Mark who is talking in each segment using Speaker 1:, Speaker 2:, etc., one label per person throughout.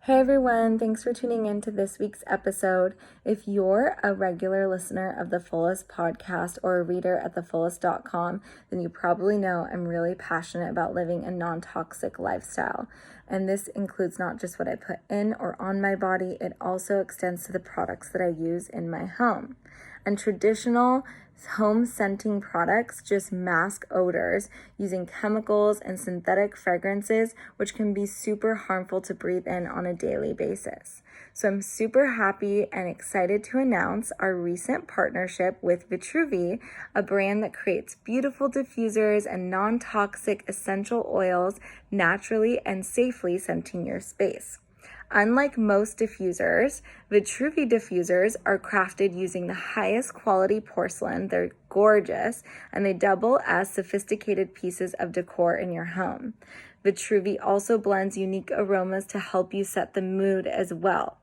Speaker 1: Hey everyone, thanks for tuning in to this week's episode. If you're a regular listener of the Fullest podcast or a reader at thefullest.com, then you probably know I'm really passionate about living a non-toxic lifestyle. And this includes not just what I put in or on my body, it also extends to the products that I use in my home. And traditional home scenting products just mask odors using chemicals and synthetic fragrances, which can be super harmful to breathe in on a daily basis. So I'm super happy and excited to announce our recent partnership with Vitruvi, a brand that creates beautiful diffusers and non-toxic essential oils naturally and safely scenting your space. Unlike most diffusers, Vitruvi diffusers are crafted using the highest quality porcelain. They're gorgeous, and they double as sophisticated pieces of decor in your home. Vitruvi also blends unique aromas to help you set the mood as well.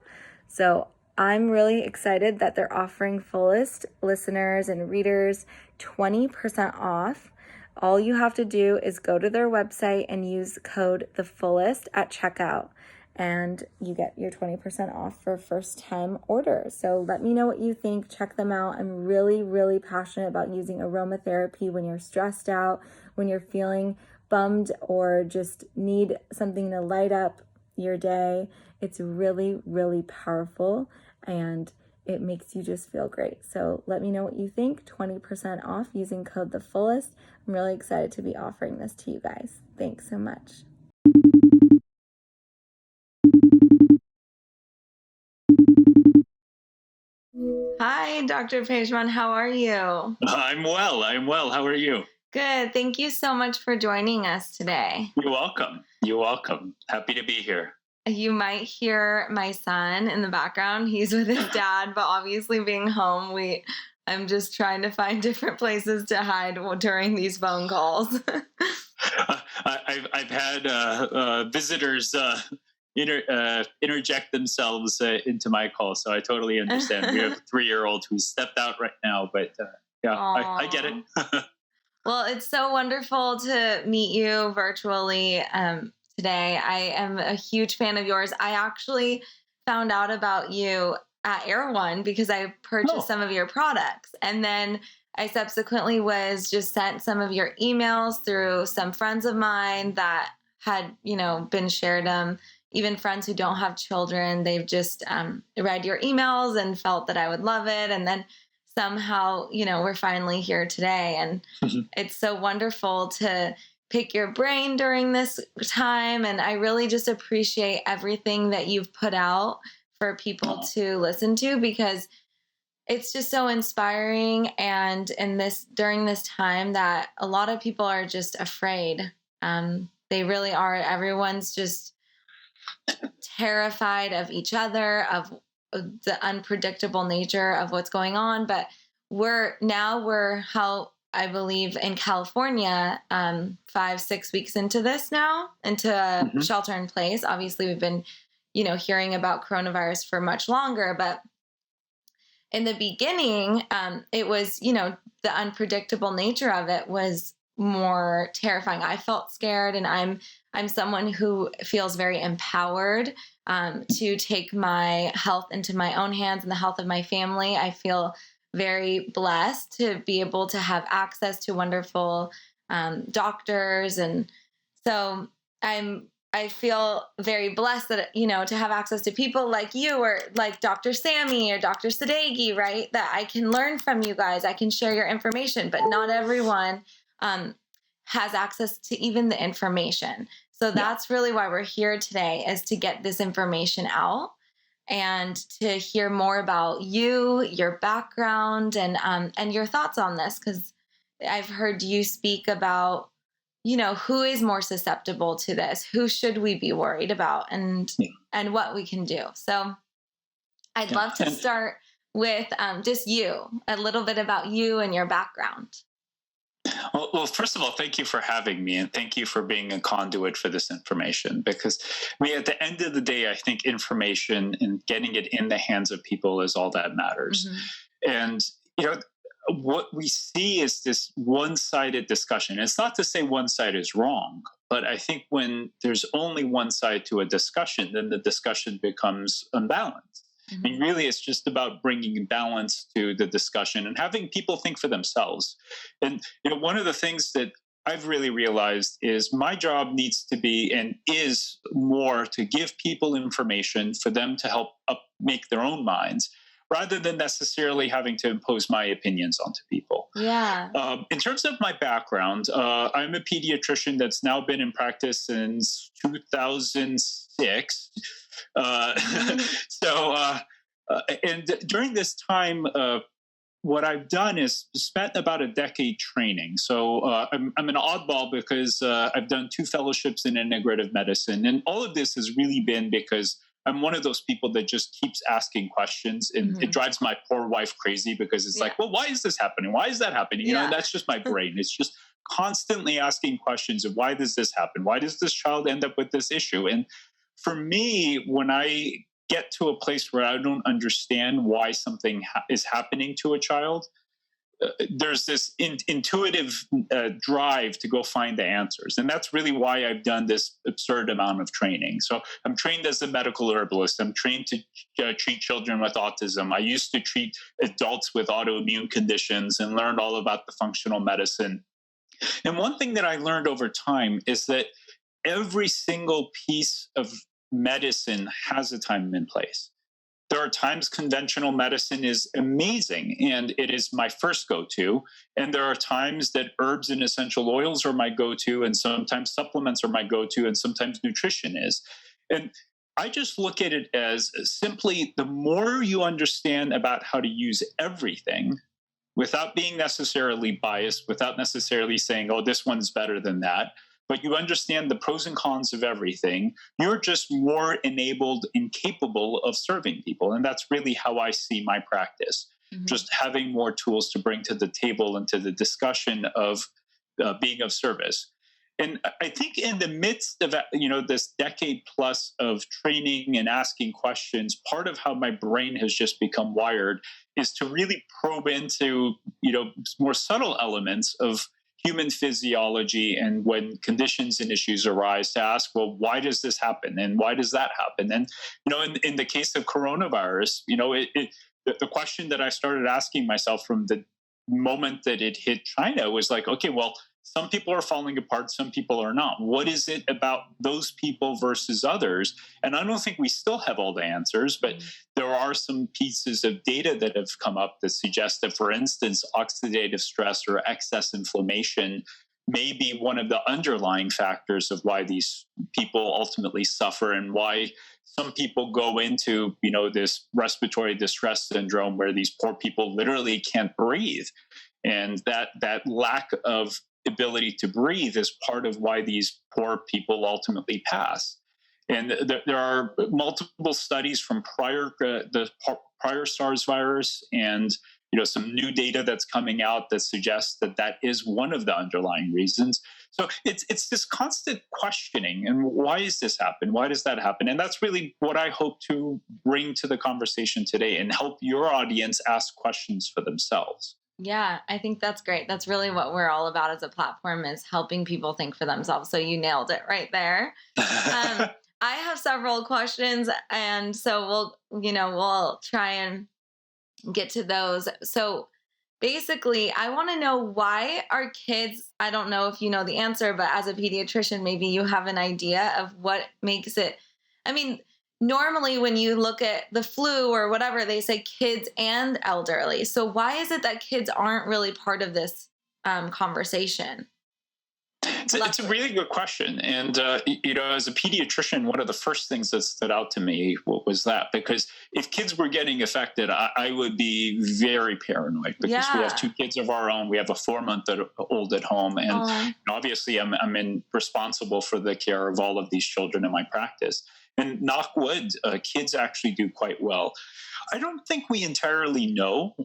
Speaker 1: So I'm really excited that they're offering Fullest listeners and readers 20% off. All you have to do is go to their website and use code THEFULLEST at checkout, and you get your 20% off for first-time orders. So let me know what you think. Check them out. I'm really, really passionate about using aromatherapy when you're stressed out, when you're feeling bummed, or just need something to light up your day. It's really, really powerful, and it makes you just feel great. So let me know what you think. 20% off using code THEFULLEST. I'm really excited to be offering this to you guys. Thanks so much. Hi, Dr. Pejman. How are you?
Speaker 2: I'm well. How are you?
Speaker 1: Good. Thank you so much for joining us today.
Speaker 2: You're welcome. Happy to be here.
Speaker 1: You might hear my son in the background. He's with his dad, but obviously being home, I'm just trying to find different places to hide during these phone calls.
Speaker 2: I've had visitors interject themselves into my call, so I totally understand. We have a 3-year-old who's stepped out right now, but I get it.
Speaker 1: Well, it's so wonderful to meet you virtually today. I am a huge fan of yours. I actually found out about you at Air One because I purchased some of your products, and then I subsequently was just sent some of your emails through some friends of mine that had, been shared. Even friends who don't have children, they've just read your emails and felt that I would love it. And then somehow, we're finally here today. And it's so wonderful to pick your brain during this time. And I really just appreciate everything that you've put out for people to listen to, because it's just so inspiring. And during this time that a lot of people are just afraid. They really are. Everyone's just terrified of each other, of the unpredictable nature of what's going on. But we're how I believe in California, 5-6 weeks into this now, into shelter in place. Obviously, we've been, hearing about coronavirus for much longer, but in the beginning, it was, the unpredictable nature of it was more terrifying. I felt scared, and I'm someone who feels very empowered to take my health into my own hands and the health of my family. I feel very blessed to be able to have access to wonderful doctors, and so I feel very blessed that, to have access to people like you, or like Dr. Sammy or Dr. Sadeghi, right? That I can learn from you guys. I can share your information, but not everyone has access to even the information. So that's really why we're here today, is to get this information out and to hear more about you, your background, and your thoughts on this. Because I've heard you speak about, who is more susceptible to this, who should we be worried about, and what we can do. So I'd love to start with just a little bit about you and your background.
Speaker 2: Well, first of all, thank you for having me, and thank you for being a conduit for this information, because at the end of the day, I think information and getting it in the hands of people is all that matters. And, what we see is this one-sided discussion. It's not to say one side is wrong, But I think when there's only one side to a discussion, then the discussion becomes unbalanced. I mean, really, it's just about bringing balance to the discussion and having people think for themselves. And one of the things that I've really realized is my job needs to be and is more to give people information for them to help make their own minds, rather than necessarily having to impose my opinions onto people.
Speaker 1: Yeah.
Speaker 2: In terms of my background, I'm a pediatrician that's now been in practice since 2006. And during this time, what I've done is spent about a decade training. So I'm an oddball because I've done 2 fellowships in integrative medicine. And all of this has really been because I'm one of those people that just keeps asking questions, and it drives my poor wife crazy because it's like, well, why is this happening? Why is that happening? And that's just my brain. It's just constantly asking questions of why does this happen? Why does this child end up with this issue? And for me, when I get to a place where I don't understand why something is happening to a child, there's this intuitive drive to go find the answers. And that's really why I've done this absurd amount of training. So I'm trained as a medical herbalist. I'm trained to treat children with autism. I used to treat adults with autoimmune conditions and learned all about the functional medicine. And one thing that I learned over time is that every single piece of medicine has a time and place. There are times conventional medicine is amazing and it is my first go-to. And there are times that herbs and essential oils are my go-to, and sometimes supplements are my go-to, and sometimes nutrition is. And I just look at it as simply the more you understand about how to use everything without being necessarily biased, without necessarily saying, oh, this one's better than that, but you understand the pros and cons of everything, you're just more enabled and capable of serving people. And that's really how I see my practice, just having more tools to bring to the table and to the discussion of being of service. And I think in the midst of this decade plus of training and asking questions, part of how my brain has just become wired is to really probe into more subtle elements of human physiology, and when conditions and issues arise, to ask, well, why does this happen and why does that happen? And in the case of coronavirus, the question that I started asking myself from the moment that it hit China was like, okay, well, some people are falling apart, some people are not. What is it about those people versus others? And I don't think we still have all the answers, but there are some pieces of data that have come up that suggest that, for instance, oxidative stress or excess inflammation may be one of the underlying factors of why these people ultimately suffer, and why some people go into, this respiratory distress syndrome where these poor people literally can't breathe. And that lack of ability to breathe is part of why these poor people ultimately pass. And there are multiple studies from the prior SARS virus, and some new data that's coming out that suggests that is one of the underlying reasons. So it's this constant questioning, and why does this happen? Why does that happen? And that's really what I hope to bring to the conversation today, and help your audience ask questions for themselves.
Speaker 1: Yeah, I think that's great. That's really what we're all about as a platform, is helping people think for themselves. So you nailed it right there. I have several questions, and so we'll try and get to those. So basically, I want to know, why are kids, I don't know if you know the answer, but as a pediatrician, maybe you have an idea of what makes it. I mean, normally when you look at the flu or whatever, they say kids and elderly. So why is it that kids aren't really part of this conversation?
Speaker 2: It's a really good question. And, as a pediatrician, one of the first things that stood out to me was that, because if kids were getting affected, I would be very paranoid, because we have 2 kids of our own. We have a 4-month-old at home. And obviously I'm responsible for the care of all of these children in my practice. And knock wood, kids actually do quite well. I don't think we entirely know.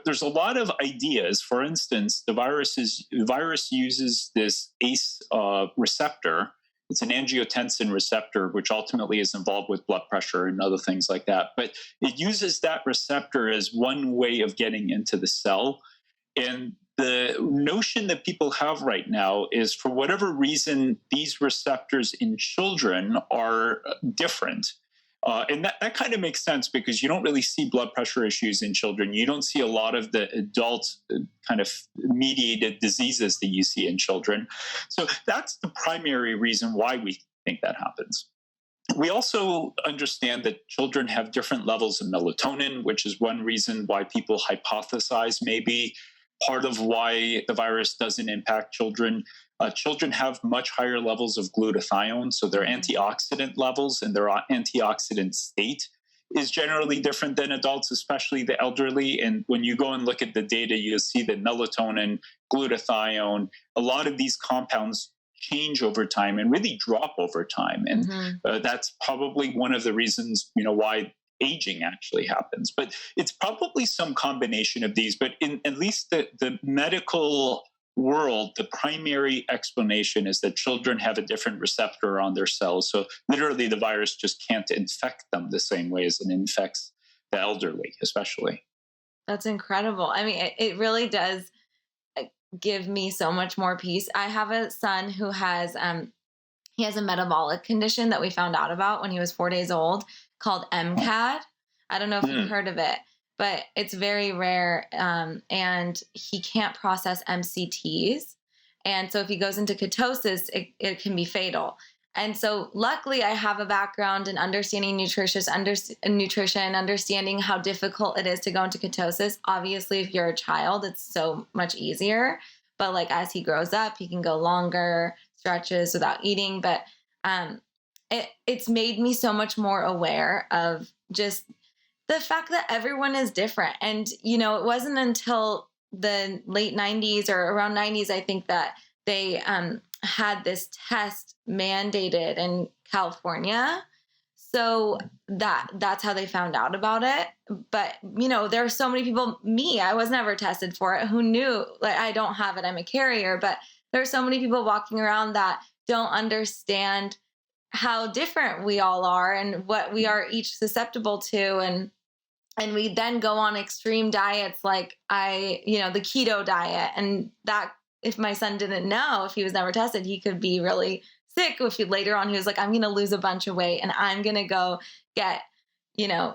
Speaker 2: There's a lot of ideas. For instance, the virus uses this ACE receptor. It's an angiotensin receptor, which ultimately is involved with blood pressure and other things like that. But it uses that receptor as one way of getting into the cell. And the notion that people have right now is, for whatever reason, these receptors in children are different. And that kind of makes sense, because you don't really see blood pressure issues in children. You don't see a lot of the adult kind of mediated diseases that you see in children. So that's the primary reason why we think that happens. We also understand that children have different levels of melatonin, which is one reason why people hypothesize maybe part of why the virus doesn't impact children. Children have much higher levels of glutathione, so their antioxidant levels and their antioxidant state is generally different than adults, especially the elderly. And when you go and look at the data, you'll see that melatonin, glutathione, a lot of these compounds change over time and really drop over time. And that's probably one of the reasons, why aging actually happens. But it's probably some combination of these. But in at least the medical world, the primary explanation is that children have a different receptor on their cells. So literally the virus just can't infect them the same way as it infects the elderly, especially.
Speaker 1: That's incredible. I mean, it really does give me so much more peace. I have a son who has he has a metabolic condition that we found out about when he was 4 days old, called MCAD. I don't know if you've heard of it, but it's very rare, and he can't process MCTs. And so if he goes into ketosis, it can be fatal. And so luckily I have a background in understanding nutrition, understanding how difficult it is to go into ketosis. Obviously, if you're a child, it's so much easier. But like as he grows up, he can go longer stretches without eating. But it's made me so much more aware of just the fact that everyone is different. And, it wasn't until the late 90s or around 90s, I think, that they had this test mandated in California. So that's how they found out about it. But, there are so many people, I was never tested for it, who knew, like, I don't have it, I'm a carrier, but there are so many people walking around that don't understand how different we all are and what we are each susceptible to. And we then go on extreme diets like the keto diet. And that, if my son didn't know, if he was never tested, he could be really sick. If later on he was like, I'm going to lose a bunch of weight and I'm going to go get,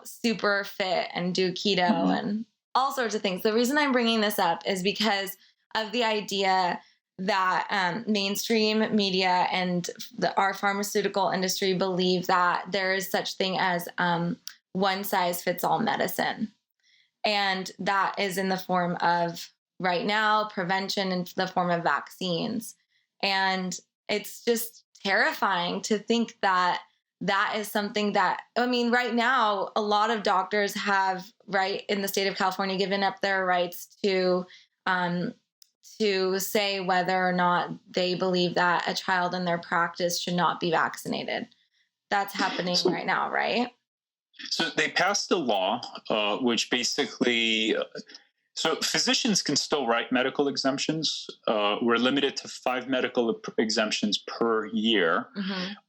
Speaker 1: super fit and do keto and all sorts of things. The reason I'm bringing this up is because of the idea that mainstream media and our pharmaceutical industry believe that there is such thing as one size fits all medicine. And that is in the form of, right now, prevention in the form of vaccines. And it's just terrifying to think that that is something that, right now, a lot of doctors have, right, in the state of California, given up their rights to say whether or not they believe that a child in their practice should not be vaccinated. That's happening right now, right?
Speaker 2: So they passed a law, which basically, so physicians can still write medical exemptions. We're limited to 5 medical exemptions per year.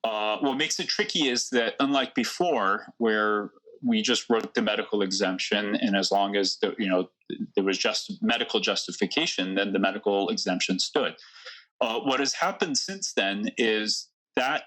Speaker 2: What makes it tricky is that, unlike before, where we just wrote the medical exemption, and as long as there was just medical justification, then the medical exemption stood. What has happened since then is that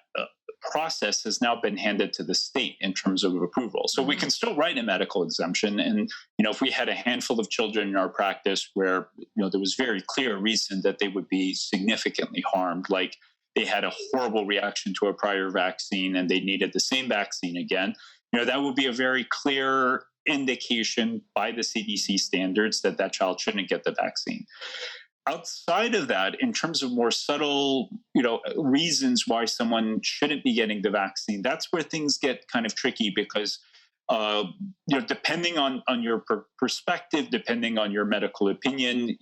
Speaker 2: process has now been handed to the state in terms of approval. So we can still write a medical exemption. And, if we had a handful of children in our practice where, there was very clear reason that they would be significantly harmed, like they had a horrible reaction to a prior vaccine and they needed the same vaccine again, that would be a very clear indication by the CDC standards that that child shouldn't get the vaccine. Outside of that, in terms of more subtle, reasons why someone shouldn't be getting the vaccine, that's where things get kind of tricky, because depending on your perspective, depending on your medical opinion,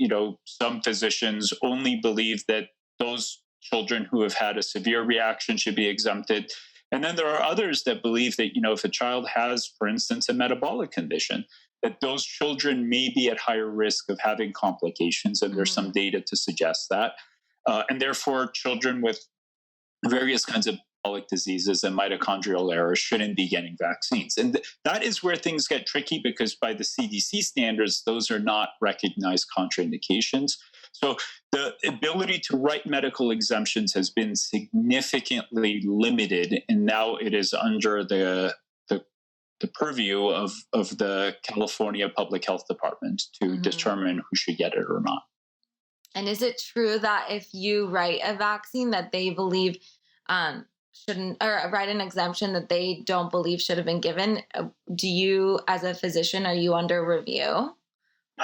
Speaker 2: some physicians only believe that those children who have had a severe reaction should be exempted. And then there are others that believe that, if a child has, for instance, a metabolic condition, that those children may be at higher risk of having complications, and there's some data to suggest that. And therefore, children with various kinds of metabolic diseases and mitochondrial errors shouldn't be getting vaccines. And that is where things get tricky, because by the CDC standards, those are not recognized contraindications. So the ability to write medical exemptions has been significantly limited, and now it is under the purview of the California Public Health Department to determine who should get it or not.
Speaker 1: And is it true that if you write a vaccine that they believe shouldn't, or write an exemption that they don't believe should have been given, do you, as a physician, are you under review?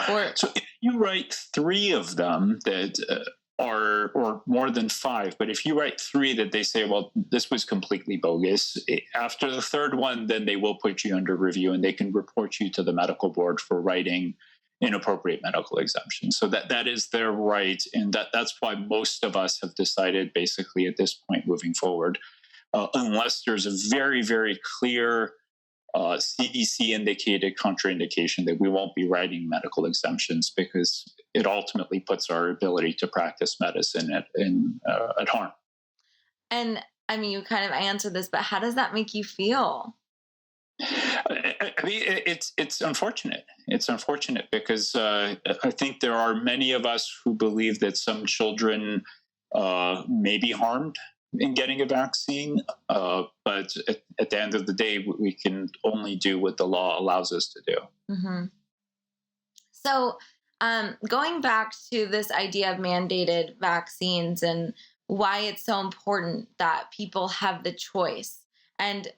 Speaker 1: Or
Speaker 2: so if you write 3 of them that are, or more than 5, but if you write 3 that they say, well, this was completely bogus, after the 3rd one, then they will put you under review and they can report you to the medical board for writing inappropriate medical exemption. So that is their right. And that's why most of us have decided basically at this point moving forward, unless there's a very, very clear CDC indicated contraindication, that we won't be writing medical exemptions, because it ultimately puts our ability to practice medicine at harm.
Speaker 1: And I mean, you kind of answered this, but how does that make you feel?
Speaker 2: I mean, it's unfortunate. It's unfortunate because I think there are many of us who believe that some children may be harmed in getting a vaccine, but at the end of the day, we can only do what the law allows us to do.
Speaker 1: Mm-hmm. So, going back to this idea of mandated vaccines and why it's so important that people have the choice, and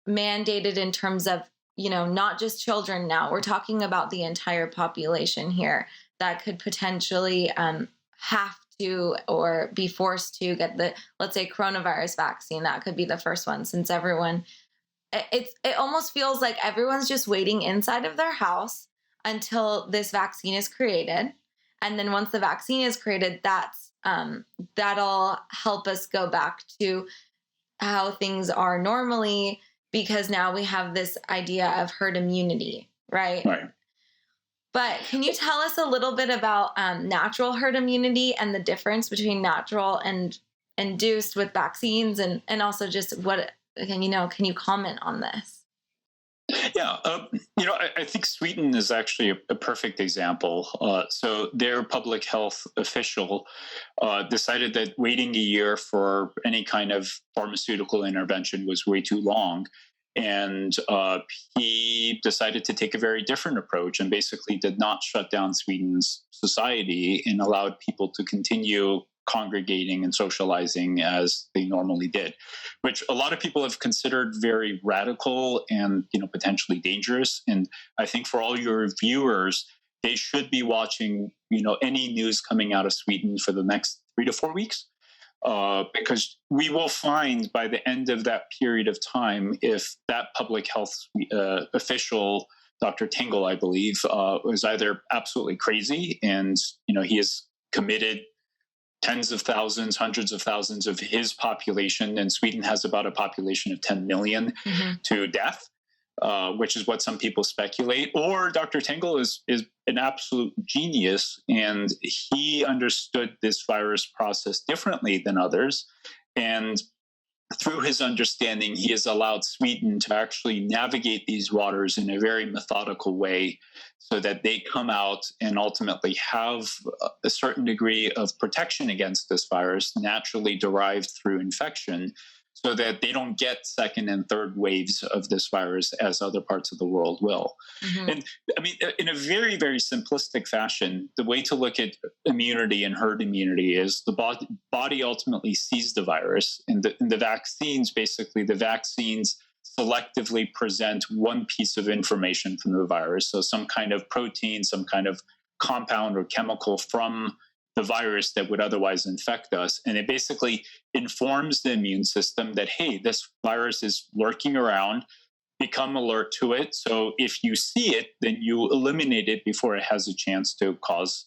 Speaker 1: mandated in terms of, not just children now, we're talking about the entire population here that could potentially have to or be forced to get the, let's say, coronavirus vaccine. That could be the first one, since it almost feels like everyone's just waiting inside of their house until this vaccine is created. And then once the vaccine is created, that'll help us go back to how things are normally, because now we have this idea of herd immunity, right?
Speaker 2: Right.
Speaker 1: But can you tell us a little bit about natural herd immunity and the difference between natural and induced with vaccines, and also just what, can you comment on this?
Speaker 2: Yeah, I think Sweden is actually a perfect example. So their public health official decided that waiting a year for any kind of pharmaceutical intervention was way too long. And he decided to take a very different approach and basically did not shut down Sweden's society and allowed people to continue congregating and socializing as they normally did, which a lot of people have considered very radical and potentially dangerous. And I think for all your viewers, they should be watching any news coming out of Sweden for the next 3 to 4 weeks, because we will find by the end of that period of time if that public health official, Dr. Tingle, I believe, was either absolutely crazy and he has committed tens of thousands, hundreds of thousands of his population, and Sweden has about a population of 10 million to death, which is what some people speculate. Or Dr. Tingle is an absolute genius, and he understood this virus process differently than others. And through his understanding, he has allowed Sweden to actually navigate these waters in a very methodical way so that they come out and ultimately have a certain degree of protection against this virus naturally derived through infection, so that they don't get second and third waves of this virus as other parts of the world will. And I mean, in a very, very simplistic fashion, the way to look at immunity and herd immunity is the body ultimately sees the virus, and the vaccines, basically the vaccines selectively present one piece of information from the virus. So some kind of protein, some kind of compound or chemical from the virus that would otherwise infect us. And it basically informs the immune system that, hey, this virus is lurking around, become alert to it. So if you see it, then you eliminate it before it has a chance to cause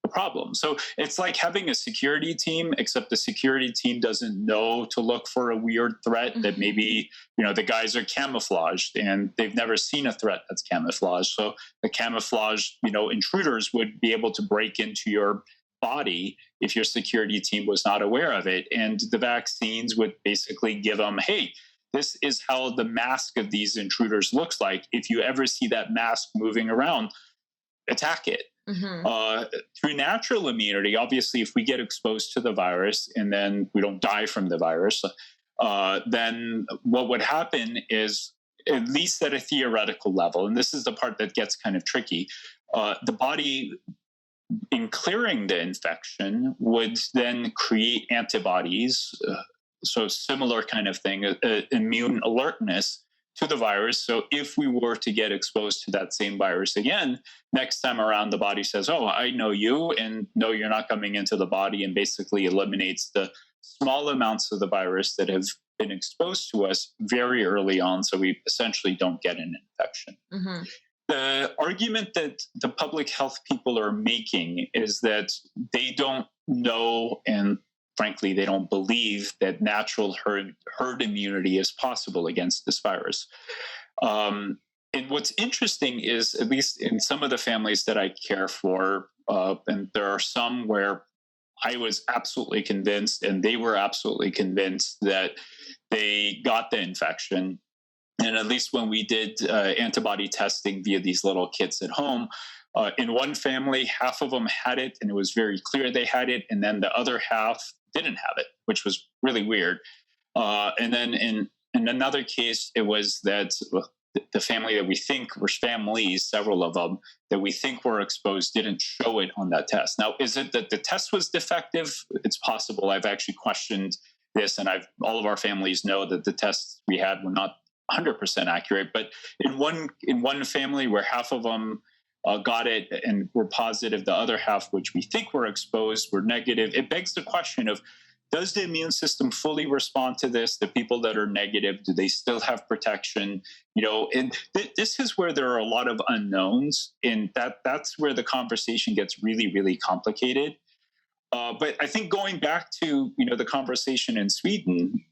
Speaker 2: a problem. So it's like having a security team, except the security team doesn't know to look for a weird threat that maybe, the guys are camouflaged and they've never seen a threat that's camouflaged. So the camouflaged, intruders would be able to break into your body if your security team was not aware of it. And the vaccines would basically give them, hey, this is how the mask of these intruders looks like. If you ever see that mask moving around, attack it. Through natural immunity, obviously, if we get exposed to the virus and then we don't die from the virus, then what would happen is, at least at a theoretical level, and this is the part that gets kind of tricky, the body, in clearing the infection, would then create antibodies. So similar kind of thing, immune alertness to the virus. So if we were to get exposed to that same virus again, next time around, the body says, oh, I know you, and no, you're not coming into the body, and basically eliminates the small amounts of the virus that have been exposed to us very early on. So we essentially don't get an infection. The argument that the public health people are making is that they don't know, and frankly, they don't believe that natural herd immunity is possible against this virus. And what's interesting is, at least in some of the families that I care for, and there are some where I was absolutely convinced, and they were absolutely convinced that they got the infection. And at least when we did antibody testing via these little kits at home, in one family, half of them had it, and it was very clear they had it, and then the other half didn't have it, which was really weird. And then in another case, it was that the family that we think were families, several of them, that we think were exposed, didn't show it on that test. Now, is it that the test was defective? It's possible. I've actually questioned this, and all of our families know that the tests we had were not 100% accurate. But in one family where half of them got it and were positive, the other half, which we think were exposed, were negative. It begs the question of, does the immune system fully respond to this? The people that are negative, do they still have protection? And this is where there are a lot of unknowns, and that's where the conversation gets really, really complicated. But I think going back to the conversation in Sweden,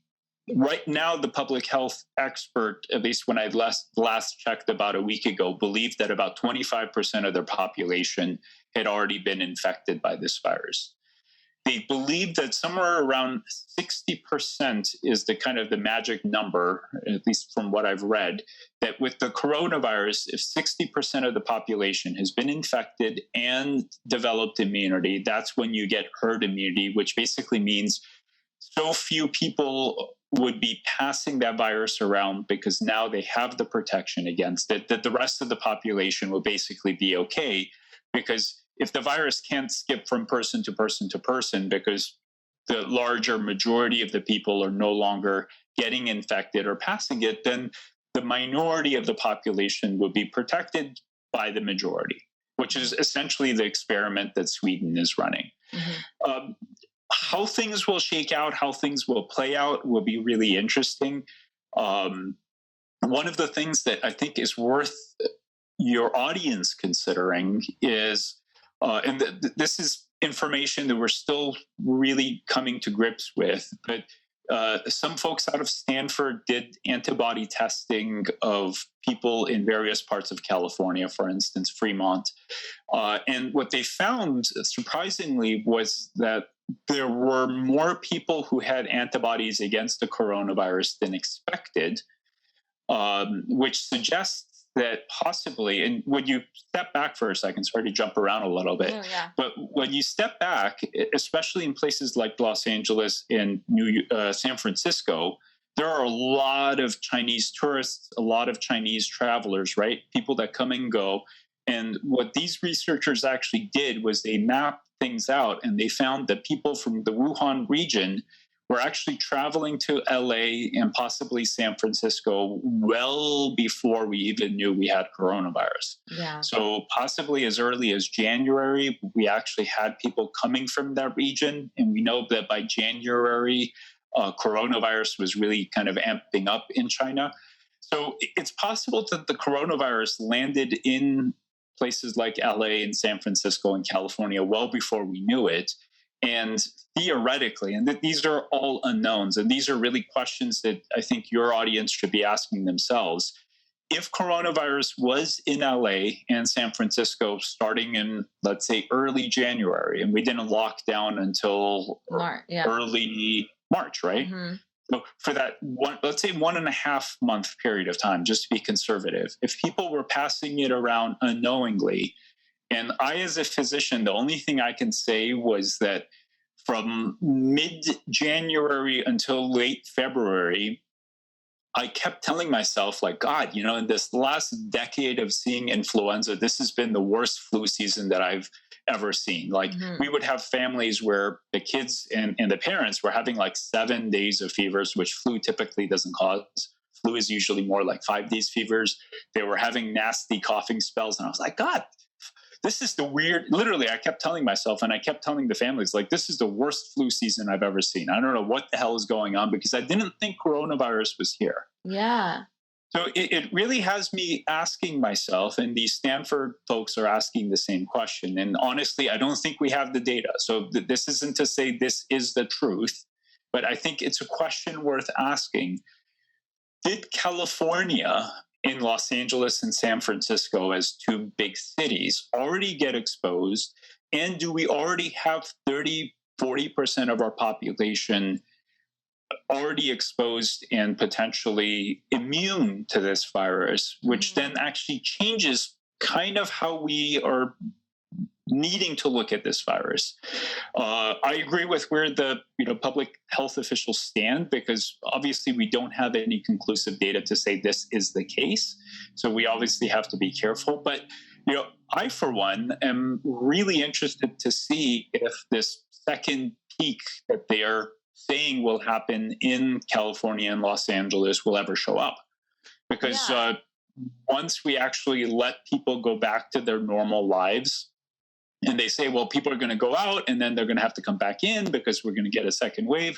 Speaker 2: right now, the public health expert, at least when I last checked about a week ago, believed that about 25% of their population had already been infected by this virus. They believe that somewhere around 60% is the kind of the magic number, at least from what I've read, that with the coronavirus, if 60% of the population has been infected and developed immunity, that's when you get herd immunity, which basically means so few people would be passing that virus around because now they have the protection against it, that the rest of the population will basically be okay. Because if the virus can't skip from person to person to person because the larger majority of the people are no longer getting infected or passing it, then the minority of the population will be protected by the majority, which is essentially the experiment that Sweden is running. How things will shake out, how things will play out will be really interesting. One of the things that I think is worth your audience considering is, and this is information that we're still really coming to grips with, but some folks out of Stanford did antibody testing of people in various parts of California, for instance, Fremont. And what they found, surprisingly, was that there were more people who had antibodies against the coronavirus than expected, which suggests that possibly, and when you step back for a second, sorry to jump around a little bit, but when you step back, especially in places like Los Angeles and San Francisco, there are a lot of Chinese tourists, a lot of Chinese travelers, right? People that come and go. And what these researchers actually did was they mapped things out, and they found that people from the Wuhan region were actually traveling to LA and possibly San Francisco well before we even knew we had coronavirus.
Speaker 1: Yeah.
Speaker 2: So possibly as early as January, we actually had people coming from that region. And we know that by January, coronavirus was really kind of amping up in China. So it's possible that the coronavirus landed in places like LA and San Francisco and California well before we knew it. And theoretically, and these are all unknowns, and these are really questions that I think your audience should be asking themselves. If coronavirus was in LA and San Francisco starting in, let's say, early January, and we didn't lock down until early March, right? Mm-hmm. So for that let's say 1.5 month period of time, just to be conservative, if people were passing it around unknowingly, And I, as a physician, the only thing I can say was that from mid-January until late February, I kept telling myself, like, God, in this last decade of seeing influenza, this has been the worst flu season that I've ever seen. Like, we would have families where the kids and the parents were having like 7 days of fevers, which flu typically doesn't cause. Flu is usually more like 5 days fevers. They were having nasty coughing spells. And I was like, God, this is the weird, literally, I kept telling myself, and I kept telling the families, like, this is the worst flu season I've ever seen. I don't know what the hell is going on, because I didn't think coronavirus was here.
Speaker 1: Yeah.
Speaker 2: So it really has me asking myself, and these Stanford folks are asking the same question. And honestly, I don't think we have the data. So this isn't to say this is the truth, but I think it's a question worth asking. Did California, in Los Angeles and San Francisco as 2 big cities, already get exposed? And do we already have 40% of our population already exposed and potentially immune to this virus, which then actually changes kind of how we are needing to look at this virus? I agree with where the public health officials stand, because obviously we don't have any conclusive data to say this is the case. So we obviously have to be careful. But I, for one, am really interested to see if this second peak that they are saying will happen in California and Los Angeles will ever show up. Because once we actually let people go back to their normal lives, and they say, well, people are going to go out and then they're going to have to come back in because we're going to get a second wave.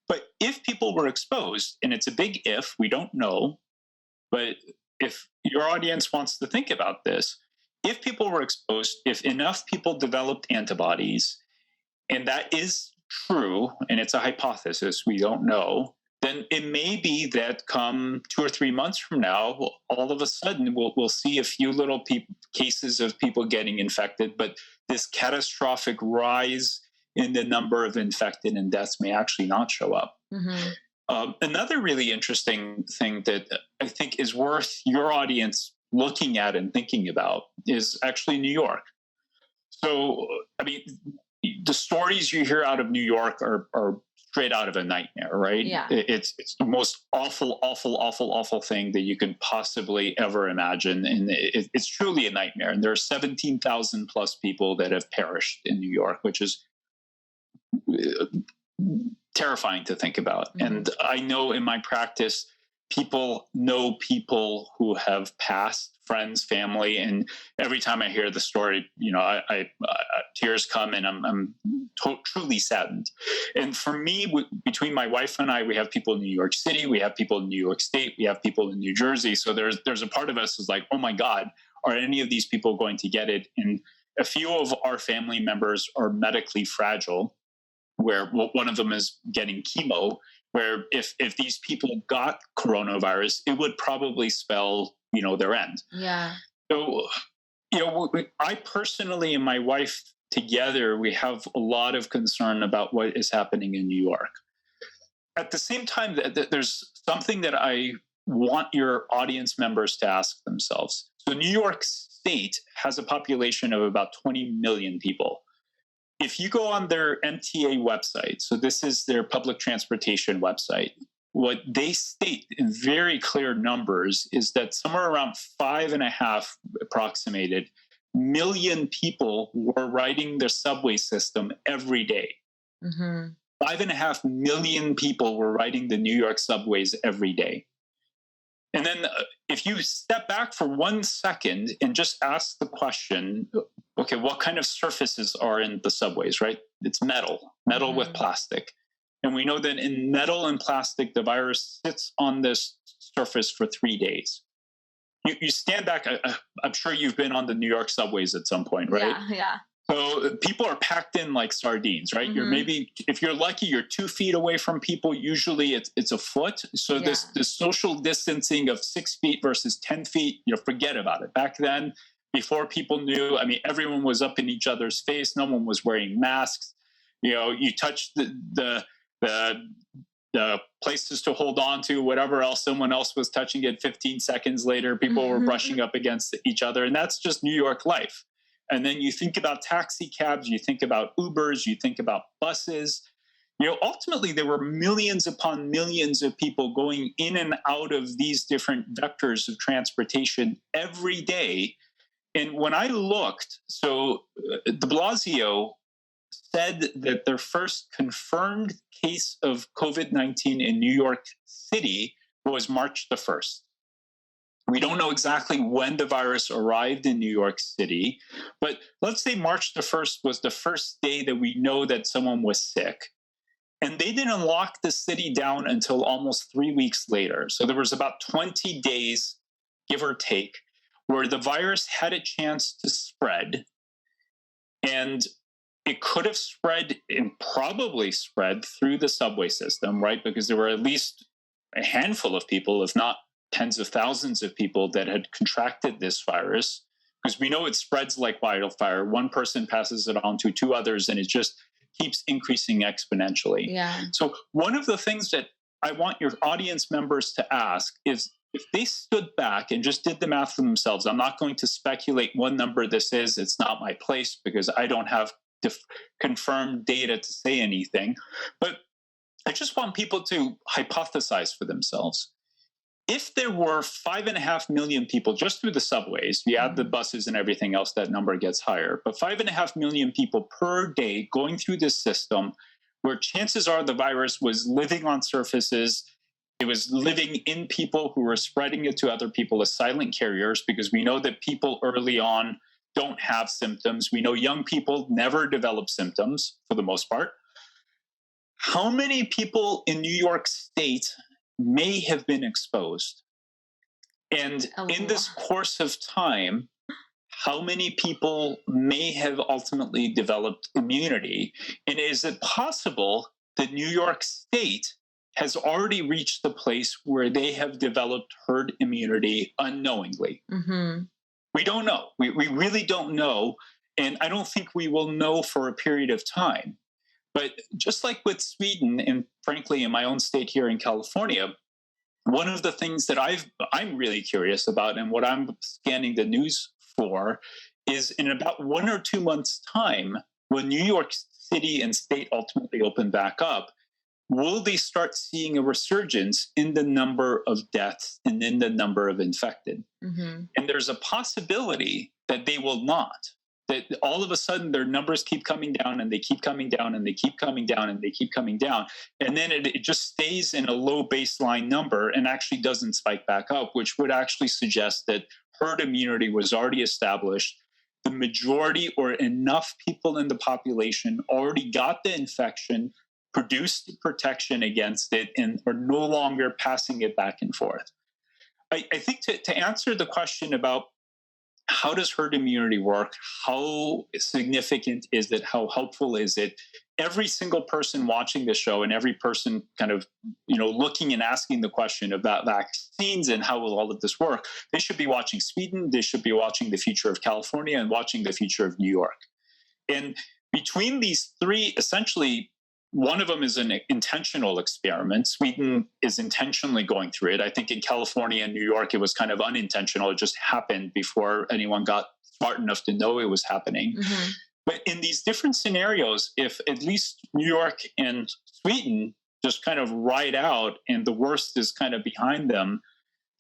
Speaker 2: But if people were exposed, and it's a big if, we don't know, but if your audience wants to think about this, if people were exposed, if enough people developed antibodies, and that is true, and it's a hypothesis, we don't know, then it may be that come 2 or 3 months from now, all of a sudden we'll see a few little cases of people getting infected, but this catastrophic rise in the number of infected and deaths may actually not show up. Another really interesting thing that I think is worth your audience looking at and thinking about is actually New York. So, I mean, the stories you hear out of New York are straight out of a nightmare, right?
Speaker 1: Yeah.
Speaker 2: It's the most awful thing that you can possibly ever imagine. And it's truly a nightmare. And there are 17,000 plus people that have perished in New York, which is terrifying to think about. And I know in my practice, people know people who have passed, friends, family, and every time I hear the story, I tears come, and I'm truly saddened. And for me, between my wife and I, we have people in New York City, we have people in New York State, we have people in New Jersey. So there's a part of us is like, oh my God, are any of these people going to get it? And a few of our family members are medically fragile, where one of them is getting chemo, where if these people got coronavirus, it would probably spell, their end.
Speaker 1: Yeah.
Speaker 2: So, I personally and my wife together, we have a lot of concern about what is happening in New York. At the same time, there's something that I want your audience members to ask themselves. So New York State has a population of about 20 million people. If you go on their MTA website, so this is their public transportation website, what they state in very clear numbers is that somewhere around 5.5 approximated million people were riding their subway system every day. 5.5 million people were riding the New York subways every day. And then if you step back for 1 second and just ask the question, okay, what kind of surfaces are in the subways, right? It's metal with plastic. And we know that in metal and plastic, the virus sits on this surface for 3 days. You stand back, I'm sure you've been on the New York subways at some point, right?
Speaker 1: Yeah.
Speaker 2: So people are packed in like sardines, right? You're maybe, if you're lucky, you're 2 feet away from people. Usually it's a foot. So this social distancing of 6 feet versus 10 feet, forget about it. Back then, before people knew, everyone was up in each other's face. No one was wearing masks. You touch the places to hold on to, whatever else someone else was touching it. 15 seconds later, people were brushing up against each other. And that's just New York life. And then you think about taxi cabs, you think about Ubers, you think about buses. Ultimately, there were millions upon millions of people going in and out of these different vectors of transportation every day. And when I looked, de Blasio said that their first confirmed case of COVID-19 in New York City was March the 1st. We don't know exactly when the virus arrived in New York City, but let's say March the 1st was the first day that we know that someone was sick. And they didn't lock the city down until almost 3 weeks later. So there was about 20 days, give or take, where the virus had a chance to spread. And it could have spread and probably spread through the subway system, right? Because there were at least a handful of people, if not tens of thousands of people, that had contracted this virus. Because we know it spreads like wildfire. One person passes it on to two others, and it just keeps increasing exponentially.
Speaker 1: Yeah.
Speaker 2: So one of the things that I want your audience members to ask is, if they stood back and just did the math for themselves, I'm not going to speculate what number this is. It's not my place because I don't have confirmed data to say anything. But I just want people to hypothesize for themselves. If there were 5.5 million people just through the subways, you add the buses and everything else, that number gets higher. But 5.5 million people per day going through this system, where chances are the virus was living on surfaces, it was living in people who were spreading it to other people as silent carriers, because we know that people early on don't have symptoms. We know young people never develop symptoms for the most part. How many people in New York State may have been exposed? And in this course of time, how many people may have ultimately developed immunity? And is it possible that New York State has already reached the place where they have developed herd immunity unknowingly?
Speaker 1: Mm-hmm.
Speaker 2: We don't know. We really don't know. And I don't think we will know for a period of time. But just like with Sweden, and frankly, in my own state here in California, one of the things that I'm really curious about, and what I'm scanning the news for, is in about 1 or 2 months' time, when New York City and state ultimately open back up, will they start seeing a resurgence in the number of deaths and in the number of infected?
Speaker 1: Mm-hmm.
Speaker 2: And there's a possibility that they will not. That all of a sudden their numbers keep coming down, and they keep coming down, and they keep coming down, and they keep coming down. And then it just stays in a low baseline number and actually doesn't spike back up, which would actually suggest that herd immunity was already established. The majority or enough people in the population already got the infection, produced protection against it, and are no longer passing it back and forth. I think to answer the question about how does herd immunity work, how significant is it, how helpful is it, every single person watching the show and every person kind of looking and asking the question about vaccines and how will all of this work, they should be watching Sweden, they should be watching the future of California, and watching the future of New York. And between these three, essentially, one of them is an intentional experiment. Sweden is intentionally going through it. I think in California and New York, it was kind of unintentional. It just happened before anyone got smart enough to know it was happening.
Speaker 1: Mm-hmm.
Speaker 2: But in these different scenarios, if at least New York and Sweden just kind of ride out and the worst is kind of behind them,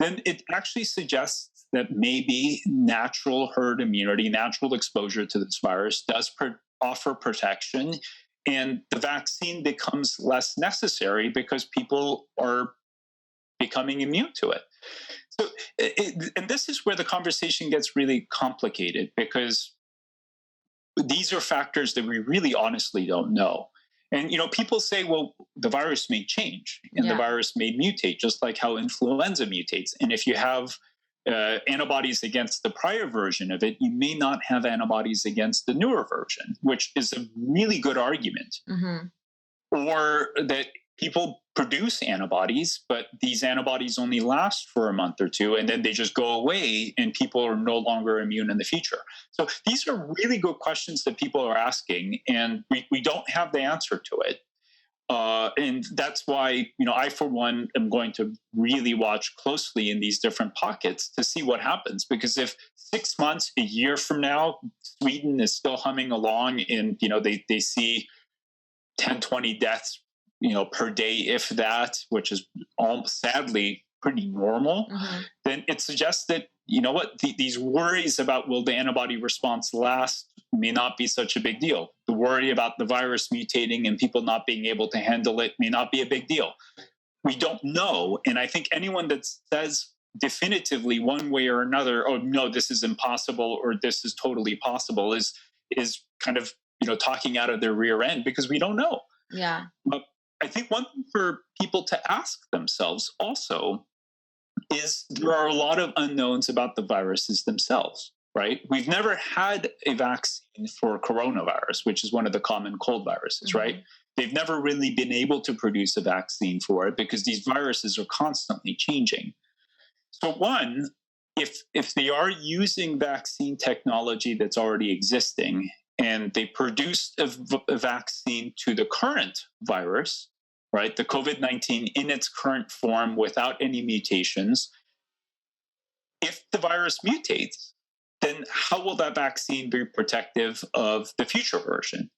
Speaker 2: then it actually suggests that maybe natural herd immunity, natural exposure to this virus does offer protection. And the vaccine becomes less necessary because people are becoming immune to it. So, and this is where the conversation gets really complicated, because these are factors that we really honestly don't know. And, people say, well, the virus may change and the virus may mutate, just like how influenza mutates. And if you have antibodies against the prior version of it, you may not have antibodies against the newer version, which is a really good argument.
Speaker 1: Mm-hmm.
Speaker 2: Or that people produce antibodies, but these antibodies only last for a month or two, and then they just go away and people are no longer immune in the future. So these are really good questions that people are asking, and we don't have the answer to it. And that's why, I, for one, am going to really watch closely in these different pockets to see what happens. Because if 6 months, a year from now, Sweden is still humming along and, they see 10, 20 deaths, per day, if that, which is sadly pretty normal, then it suggests that, these worries about will the antibody response last may not be such a big deal. The worry about the virus mutating and people not being able to handle it may not be a big deal. We don't know. And I think anyone that says definitively one way or another, oh, no, this is impossible or this is totally possible is kind of, talking out of their rear end, because we don't know.
Speaker 1: Yeah.
Speaker 2: But I think one thing for people to ask themselves also is there are a lot of unknowns about the viruses themselves, right? We've never had a vaccine for coronavirus, which is one of the common cold viruses, right? They've never really been able to produce a vaccine for it because these viruses are constantly changing. So one, if they are using vaccine technology that's already existing and they produced a vaccine to the current virus, right, the COVID-19 in its current form without any mutations, if the virus mutates, then how will that vaccine be protective of the future version?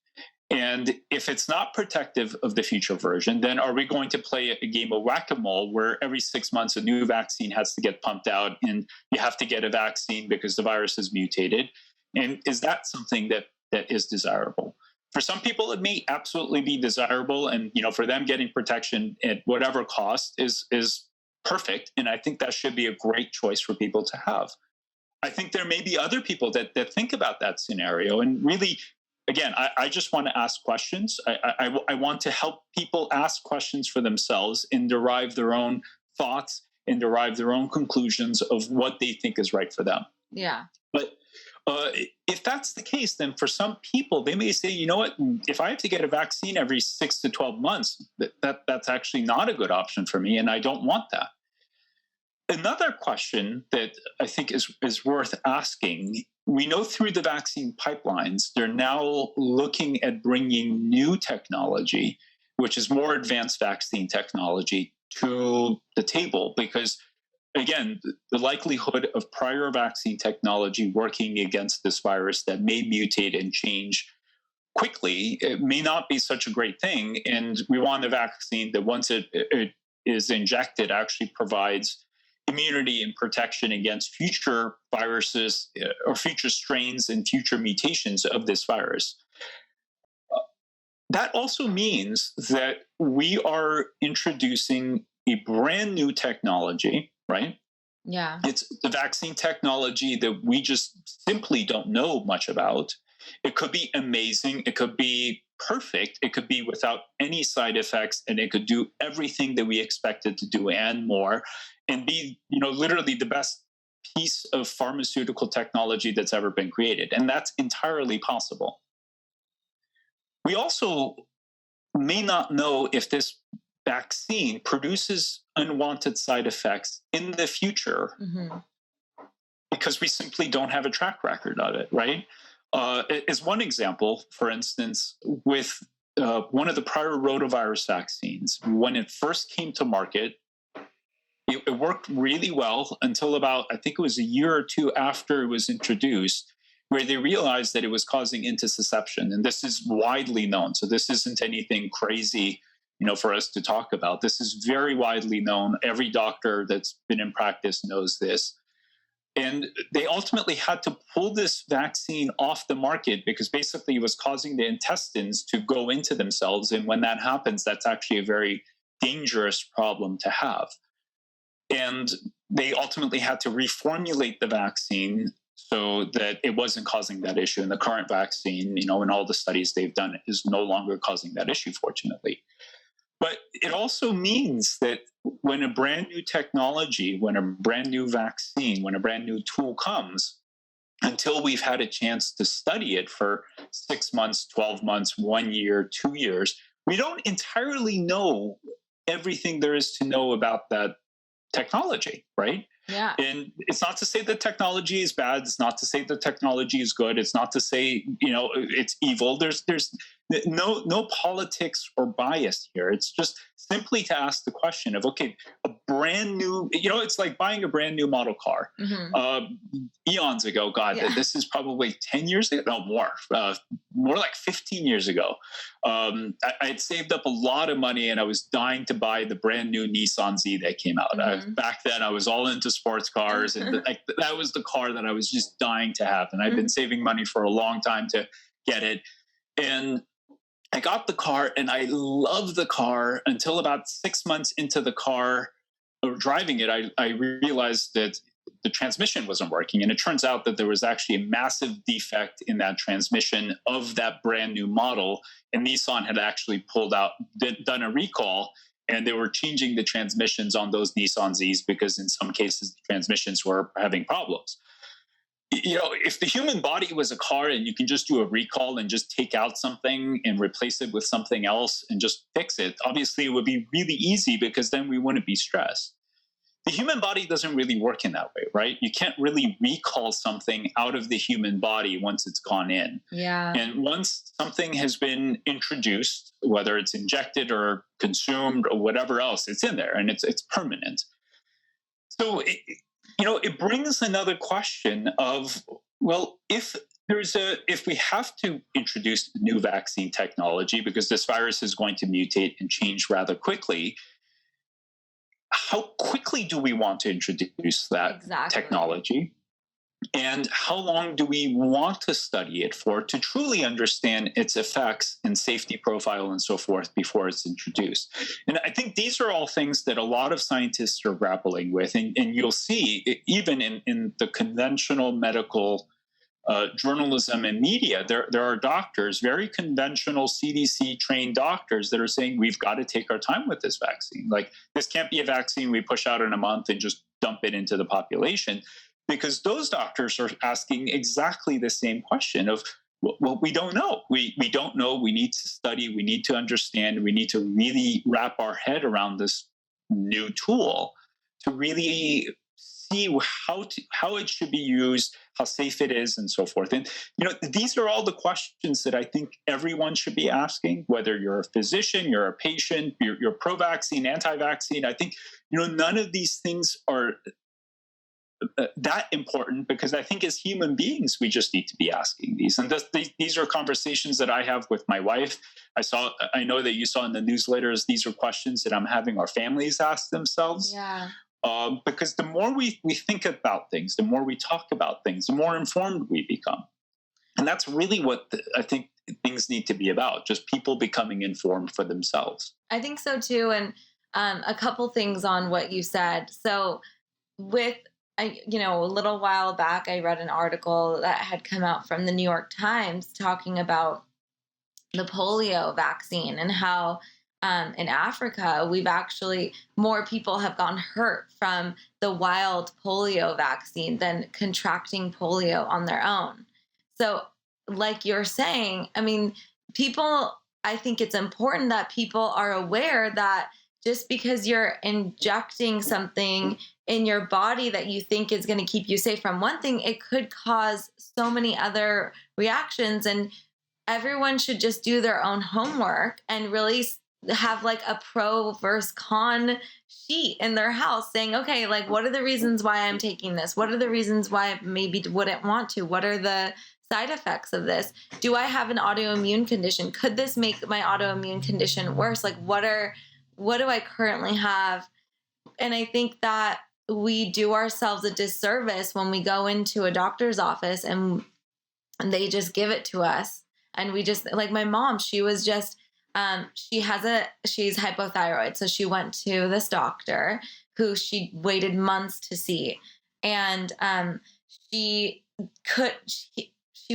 Speaker 2: And if it's not protective of the future version, then are we going to play a game of whack-a-mole where every 6 months a new vaccine has to get pumped out and you have to get a vaccine because the virus has mutated? And is that something that is desirable? For some people, it may absolutely be desirable. And, for them, getting protection at whatever cost is perfect. And I think that should be a great choice for people to have. I think there may be other people that think about that scenario and really, again, I just want to ask questions. I want to help people ask questions for themselves and derive their own thoughts and derive their own conclusions of what they think is right for them.
Speaker 1: Yeah.
Speaker 2: But if that's the case, then for some people, they may say, you know what, if I have to get a vaccine every 6 to 12 months, that's actually not a good option for me, and I don't want that. Another question that I think is worth asking, we know through the vaccine pipelines, they're now looking at bringing new technology, which is more advanced vaccine technology, to the table because, again, the likelihood of prior vaccine technology working against this virus that may mutate and change quickly, it may not be such a great thing. And we want a vaccine that once it is injected actually provides immunity and protection against future viruses or future strains and future mutations of this virus. That also means that we are introducing a brand new technology, right?
Speaker 1: Yeah.
Speaker 2: It's the vaccine technology that we just simply don't know much about. It could be amazing. It could be perfect. It could be without any side effects, and it could do everything that we expect it to do and more, and be, literally the best piece of pharmaceutical technology that's ever been created. And that's entirely possible. We also may not know if this vaccine produces unwanted side effects in the future because we simply don't have a track record of it, right? As one example, for instance, with one of the prior rotavirus vaccines, when it first came to market, it worked really well until about, I think it was a year or two after it was introduced, where they realized that it was causing intussusception. And this is widely known. So this isn't anything crazy, for us to talk about. This is very widely known. Every doctor that's been in practice knows this. And they ultimately had to pull this vaccine off the market because basically it was causing the intestines to go into themselves. And when that happens, that's actually a very dangerous problem to have. And they ultimately had to reformulate the vaccine so that it wasn't causing that issue. And the current vaccine, in all the studies they've done, is no longer causing that issue, fortunately. But it also means that when a brand new technology, when a brand new vaccine, when a brand new tool comes, until we've had a chance to study it for 6 months, 12 months, 1 year, 2 years, we don't entirely know everything there is to know about that technology, right?
Speaker 1: Yeah.
Speaker 2: And it's not to say that technology is bad. It's not to say that technology is good. It's not to say, it's evil. There's No politics or bias here. It's just simply to ask the question of, okay, a brand new, it's like buying a brand new model car. Eons ago, God, this is probably 10 years ago, no more like 15 years ago. I had saved up a lot of money and I was dying to buy the brand new Nissan Z that came out. Back then I was all into sports cars, and that was the car that I was just dying to have. And I'd been saving money for a long time to get it. And I got the car and I loved the car until about 6 months into the car or driving it, I realized that the transmission wasn't working. And it turns out that there was actually a massive defect in that transmission of that brand new model. And Nissan had actually done a recall, and they were changing the transmissions on those Nissan Zs because in some cases the transmissions were having problems. If the human body was a car and you can just do a recall and just take out something and replace it with something else and just fix it, obviously it would be really easy because then we wouldn't be stressed. The human body doesn't really work in that way, right? You can't really recall something out of the human body once it's gone in.
Speaker 1: Yeah.
Speaker 2: And once something has been introduced, whether it's injected or consumed or whatever else, it's in there and it's permanent. So it brings another question of, well, if we have to introduce new vaccine technology because this virus is going to mutate and change rather quickly, how quickly do we want to introduce that technology? And how long do we want to study it for to truly understand its effects and safety profile and so forth before it's introduced? And I think these are all things that a lot of scientists are grappling with. And you'll see, even in the conventional medical journalism and media, there are doctors, very conventional CDC-trained doctors that are saying, we've got to take our time with this vaccine. Like, this can't be a vaccine we push out in a month and just dump it into the population. Because those doctors are asking exactly the same question of, well, we don't know. We don't know. We need to study. We need to understand. We need to really wrap our head around this new tool to really see how it should be used, how safe it is, and so forth. And these are all the questions that I think everyone should be asking, whether you're a physician, you're a patient, you're pro-vaccine, anti-vaccine. I think none of these things are that important, because I think as human beings, we just need to be asking these. And these are conversations that I have with my wife. I know that you saw in the newsletters, these are questions that I'm having our families ask themselves.
Speaker 1: Yeah.
Speaker 2: Because the more we think about things, the more we talk about things, the more informed we become. And that's really what I think things need to be about, just people becoming informed for themselves.
Speaker 1: I think so too. And a couple things on what you said. So a little while back, I read an article that had come out from the New York Times talking about the polio vaccine and how in Africa, more people have gotten hurt from the wild polio vaccine than contracting polio on their own. So like you're saying, I think it's important that people are aware that just because you're injecting something in your body that you think is going to keep you safe from one thing, it could cause so many other reactions. And everyone should just do their own homework and really have like a pro versus con sheet in their house saying, okay, like, what are the reasons why I'm taking this? What are the reasons why I maybe wouldn't want to? What are the side effects of this? Do I have an autoimmune condition? Could this make my autoimmune condition worse? Like, what do I currently have? And I think that we do ourselves a disservice when we go into a doctor's office and they just give it to us. And we just, like my mom, she was just, she's hypothyroid. So she went to this doctor who she waited months to see. And she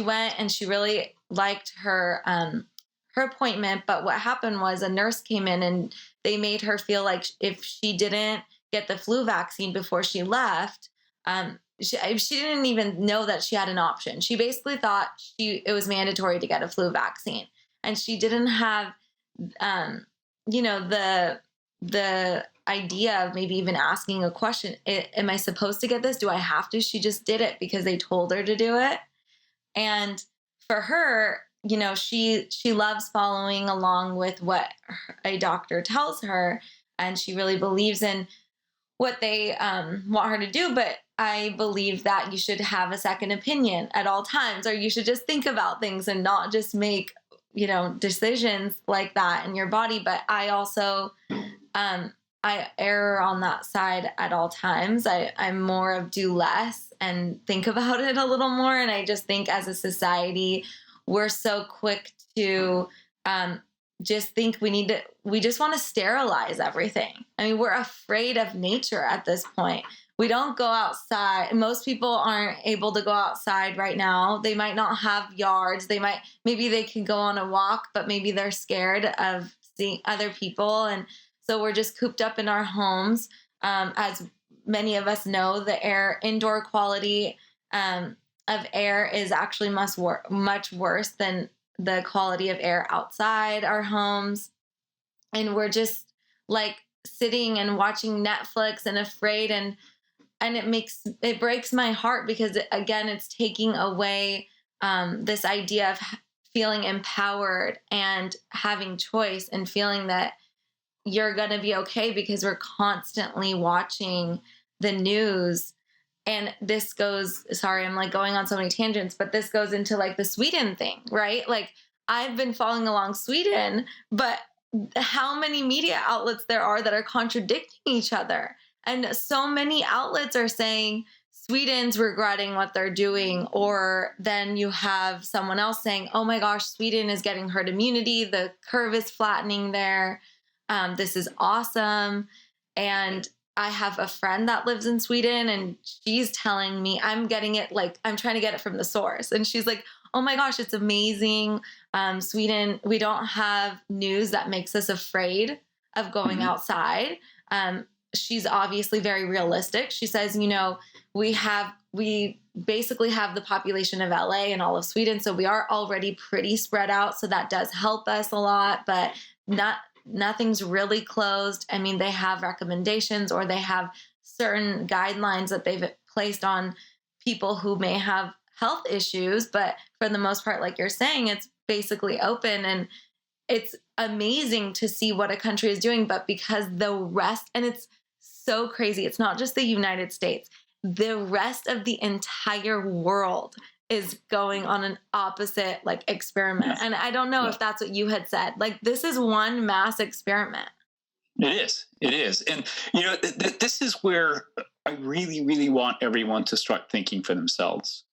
Speaker 1: went and she really liked her appointment. But what happened was a nurse came in and they made her feel like if she didn't get the flu vaccine before she left, she didn't even know that she had an option. She basically thought it was mandatory to get a flu vaccine. And she didn't have, the idea of maybe even asking a question. Am I supposed to get this? Do I have to? She just did it because they told her to do it. And for her, she loves following along with what a doctor tells her, and she really believes in what they want her to do. But I believe that you should have a second opinion at all times, or you should just think about things and not just make, decisions like that in your body. But I also, I err on that side at all times. I'm more of do less and think about it a little more. And I just think as a society, we're so quick to just think we just want to sterilize everything. I mean, we're afraid of nature at this point. We don't go outside. Most people aren't able to go outside right now. They might not have yards. Maybe they can go on a walk, but maybe they're scared of seeing other people. And so we're just cooped up in our homes. As many of us know, the indoor quality of air is actually much worse than the quality of air outside our homes. And we're just like sitting and watching Netflix and afraid, and it breaks my heart because again, it's taking away this idea of feeling empowered and having choice and feeling that you're going to be okay, because we're constantly watching the news. And this goes, sorry, I'm like going on so many tangents, but this goes into like the Sweden thing, right? Like I've been following along Sweden, but how many media outlets there are that are contradicting each other. And so many outlets are saying Sweden's regretting what they're doing. Or then you have someone else saying, oh my gosh, Sweden is getting herd immunity. The curve is flattening there. This is awesome. And I have a friend that lives in Sweden, and she's telling me I'm getting it, like I'm trying to get it from the source. And she's like, oh my gosh, it's amazing. Sweden, we don't have news that makes us afraid of going outside. She's obviously very realistic. She says, we basically have the population of LA and all of Sweden. So we are already pretty spread out. So that does help us a lot, but nothing's really closed. I mean, they have recommendations, or they have certain guidelines that they've placed on people who may have health issues. But for the most part, like you're saying, it's basically open, and it's amazing to see what a country is doing. But because the rest, and it's so crazy, it's not just the United States, the rest of the entire world is going on an opposite like experiment. And I don't know if that's what you had said. Like this is one mass experiment.
Speaker 2: It is. And, this is where I really, really want everyone to start thinking for themselves.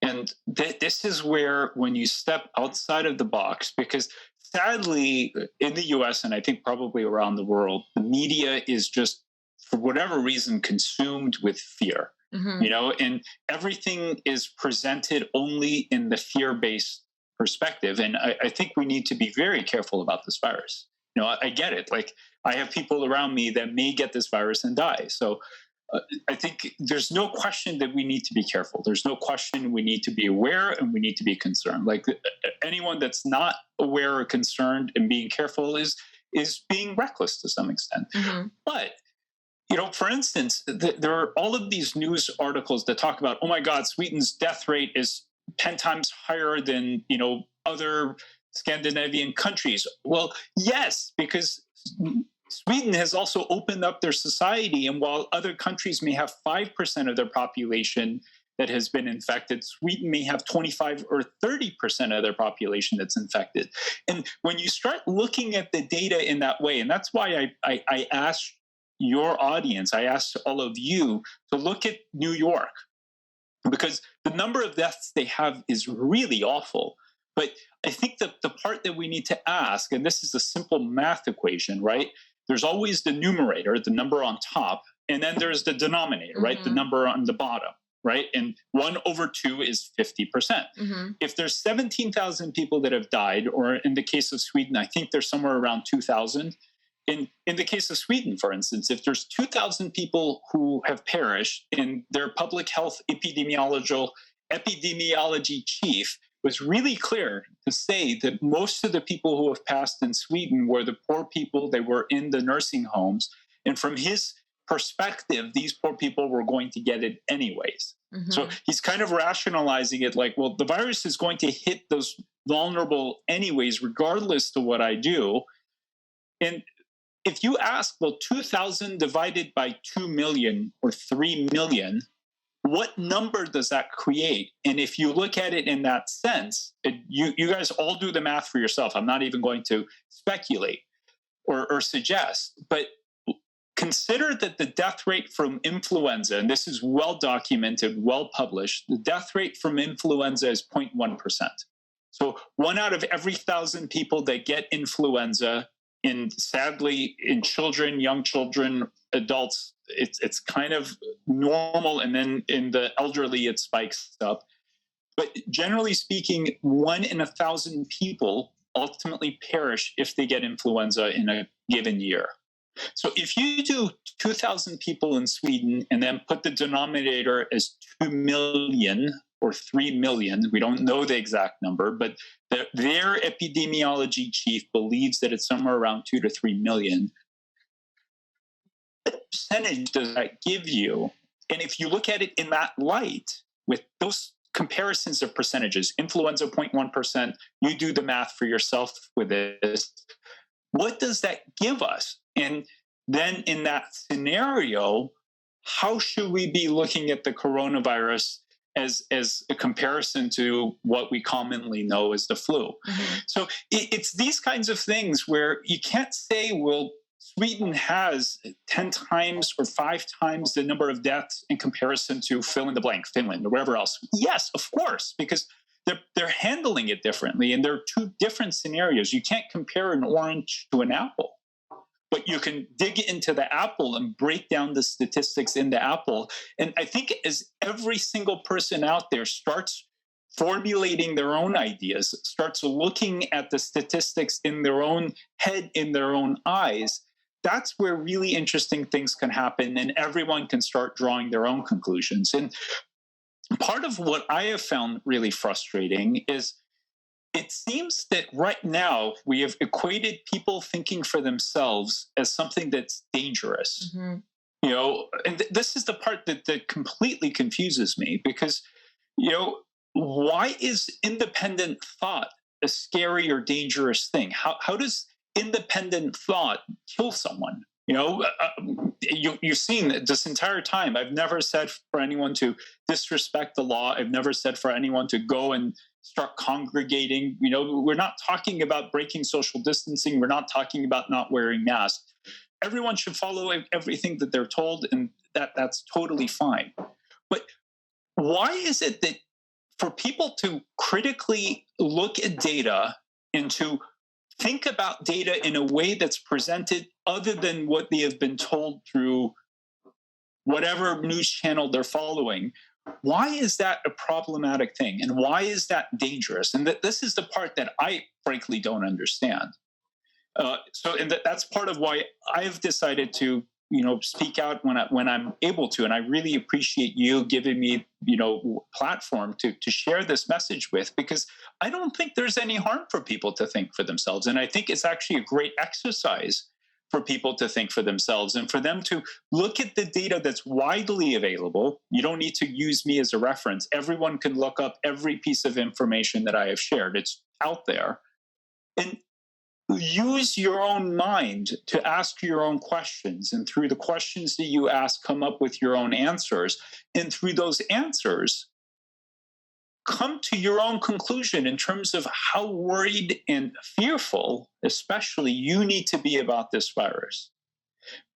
Speaker 2: And this is where, when you step outside of the box, because sadly in the US, and I think probably around the world, the media is just, for whatever reason, consumed with fear. And everything is presented only in the fear-based perspective. And I think we need to be very careful about this virus. I get it. Like I have people around me that may get this virus and die. So I think there's no question that we need to be careful. There's no question we need to be aware, and we need to be concerned. Like anyone that's not aware or concerned and being careful is being reckless to some extent. But for instance, there are all of these news articles that talk about, oh my God, Sweden's death rate is 10 times higher than, other Scandinavian countries. Well, yes, because Sweden has also opened up their society. And while other countries may have 5% of their population that has been infected, Sweden may have 25 or 30% of their population that's infected. And when you start looking at the data in that way, and that's why I asked your audience, I asked all of you to look at New York, because the number of deaths they have is really awful. But I think that the part that we need to ask, and this is a simple math equation, right? There's always the numerator, the number on top, and then there's the denominator, right? The number on the bottom, right? And 1/2 is 50%. If there's 17,000 people that have died, or in the case of Sweden, I think there's somewhere around 2,000. In the case of Sweden, for instance, if there's 2,000 people who have perished, and their public health epidemiology chief was really clear to say that most of the people who have passed in Sweden were the poor people. They were in the nursing homes. And from his perspective, these poor people were going to get it anyways. So he's kind of rationalizing it like, well, the virus is going to hit those vulnerable anyways, regardless to what I do. And if you ask, well, 2,000 divided by 2 million or 3 million, what number does that create? And if you look at it in that sense, you guys all do the math for yourself. I'm not even going to speculate or suggest, but consider that the death rate from influenza, and this is well documented, well published, the death rate from influenza is 0.1%. So 1 out of every 1,000 people that get influenza, sadly, in children, young children, adults, it's kind of normal, and then in the elderly, it spikes up. But generally speaking, 1 in 1,000 people ultimately perish if they get influenza in a given year. So if you do 2,000 people in Sweden and then put the denominator as 2 million or 3 million, we don't know the exact number, but their epidemiology chief believes that it's somewhere around 2 to 3 million. What percentage does that give you? And if you look at it in that light, with those comparisons of percentages, influenza 0.1%, you do the math for yourself with this. What does that give us? And then in that scenario, how should we be looking at the coronavirus as a comparison to what we commonly know as the flu? So it's these kinds of things where you can't say, well, Sweden has 10 times or 5 times the number of deaths in comparison to fill in the blank, Finland or wherever else. Yes, of course, because they're handling it differently, and there are 2 different scenarios. You can't compare an orange to an apple, but you can dig into the apple and break down the statistics in the apple. And I think as every single person out there starts formulating their own ideas, starts looking at the statistics in their own head, in their own eyes, that's where really interesting things can happen, and everyone can start drawing their own conclusions. And part of what I have found really frustrating is it seems that right now we have equated people thinking for themselves as something that's dangerous. You know, and this is the part that completely confuses me, because, you know, why is independent thought a scary or dangerous thing? How does independent thought kill someone? You know, you've seen this entire time, I've never said for anyone to disrespect the law. I've never said for anyone to go and start congregating. You know, we're not talking about breaking social distancing. We're not talking about not wearing masks. Everyone should follow everything that they're told, and that's totally fine. But why is it that for people to critically look at data and to think about data in a way that's presented other than what they have been told through whatever news channel they're following, why is that a problematic thing? And why is that dangerous? And this is the part that I frankly don't understand. That's part of why I've decided to, you know, speak out when I'm able to. And I really appreciate you giving me, you know, platform to share this message with, because I don't think there's any harm for people to think for themselves. And I think it's actually a great exercise for people to think for themselves and for them to look at the data that's widely available. You don't need to use me as a reference. Everyone can look up every piece of information that I have shared. It's out there. And use your own mind to ask your own questions. And through the questions that you ask, come up with your own answers. And through those answers, come to your own conclusion in terms of how worried and fearful, especially, you need to be about this virus.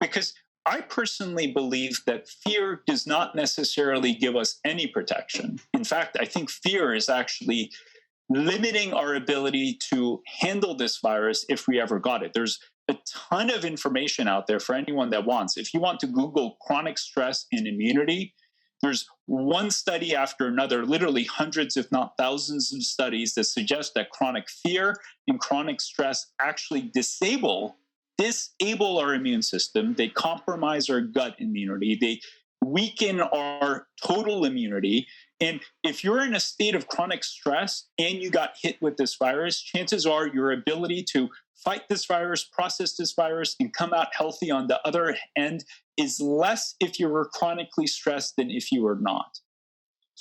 Speaker 2: Because I personally believe that fear does not necessarily give us any protection. In fact, I think fear is actually limiting our ability to handle this virus if we ever got it. There's a ton of information out there for anyone that wants. If you want to Google chronic stress and immunity, there's one study after another, literally hundreds, if not thousands of studies that suggest that chronic fear and chronic stress actually disable our immune system. They compromise our gut immunity. They weaken our total immunity. And if you're in a state of chronic stress and you got hit with this virus, chances are your ability to fight this virus, process this virus, and come out healthy on the other end is less if you were chronically stressed than if you were not.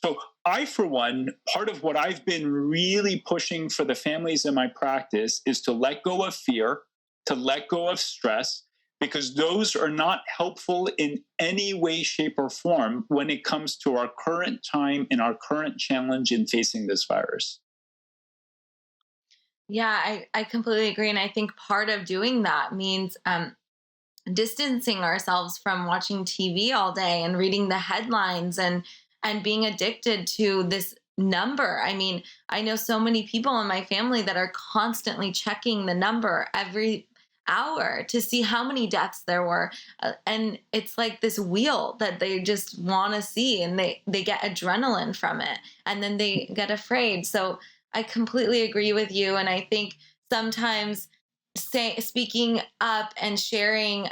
Speaker 2: So I, for one, part of what I've been really pushing for the families in my practice is to let go of fear, to let go of stress, because those are not helpful in any way, shape, or form when it comes to our current time and our current challenge in facing this virus.
Speaker 1: Yeah, I completely agree. And I think part of doing that means distancing ourselves from watching TV all day and reading the headlines and being addicted to this number. I mean, I know so many people in my family that are constantly checking the number every hour to see how many deaths there were. And it's like this wheel that they just want to see, and they get adrenaline from it, and then they get afraid. So I completely agree with you. And I think sometimes speaking up and sharing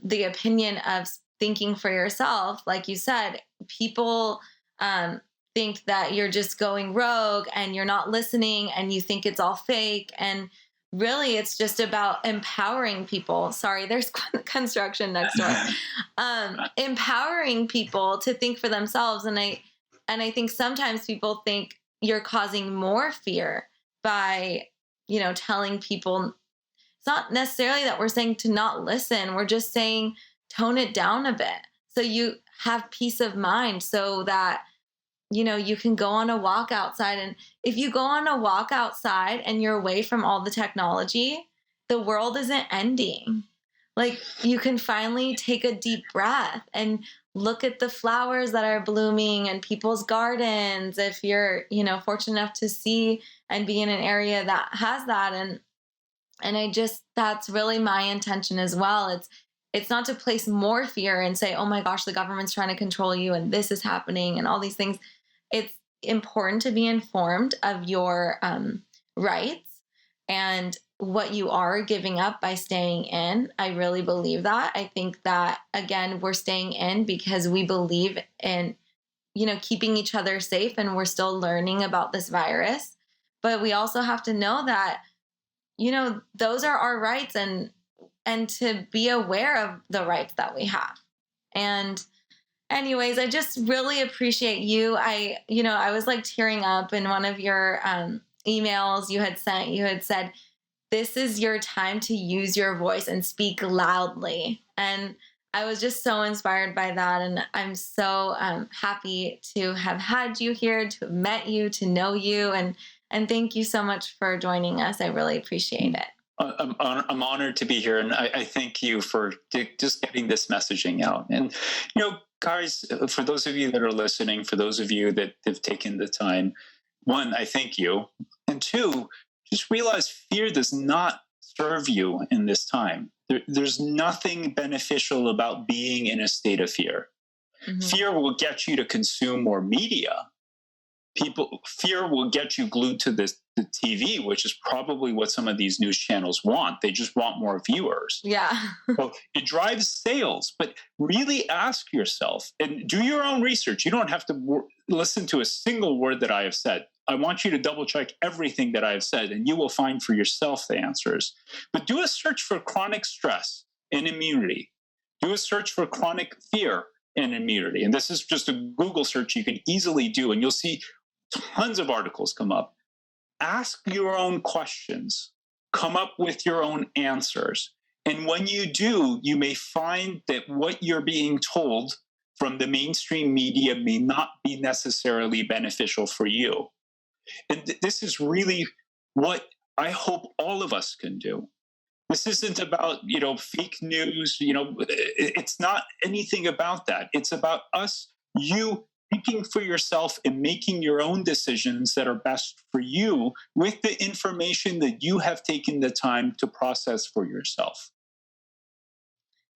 Speaker 1: the opinion of thinking for yourself, like you said, people um, think that you're just going rogue and you're not listening and you think it's all fake. And really, it's just about empowering people. Sorry, there's construction next door. Empowering people to think for themselves. And I think sometimes people think you're causing more fear by, telling people. It's not necessarily that we're saying to not listen. We're just saying tone it down a bit so you have peace of mind, so that you can go on a walk outside. And if you go on a walk outside and you're away from all the technology, the world isn't ending. Like, you can finally take a deep breath and look at the flowers that are blooming and people's gardens, if you're fortunate enough to see and be in an area that has that. And that's really my intention as well. It's not to place more fear and say, oh my gosh, the government's trying to control you and this is happening and all these things. It's important to be informed of your rights and what you are giving up by staying in. I really believe that. I think that, again, we're staying in because we believe in, keeping each other safe, and we're still learning about this virus. But we also have to know that those are our rights, and to be aware of the rights that we have. And anyways, I just really appreciate you. I was like tearing up in one of your emails you had sent. You had said, this is your time to use your voice and speak loudly. And I was just so inspired by that. And I'm so happy to have had you here, to have met you, to know you. And thank you so much for joining us. I really appreciate it.
Speaker 2: I'm honored to be here. And I thank you for just getting this messaging out. And, guys, for those of you that are listening, for those of you that have taken the time, one, I thank you. And two, just realize fear does not serve you in this time. There's nothing beneficial about being in a state of fear. Mm-hmm. Fear will get you to consume more media. Fear will get you glued to the TV, which is probably what some of these news channels want. They just want more viewers.
Speaker 1: Yeah.
Speaker 2: So it drives sales, but really ask yourself and do your own research. You don't have to listen to a single word that I have said. I want you to double check everything that I have said, and you will find for yourself the answers. But do a search for chronic stress and immunity. Do a search for chronic fear and immunity. And this is just a Google search you can easily do, and you'll see tons of articles come up. Ask your own questions. Come up with your own answers. And when you do, you may find that what you're being told from the mainstream media may not be necessarily beneficial for you. And this is really what I hope all of us can do. This isn't about, fake news. It's not anything about that. It's about you thinking for yourself and making your own decisions that are best for you with the information that you have taken the time to process for yourself.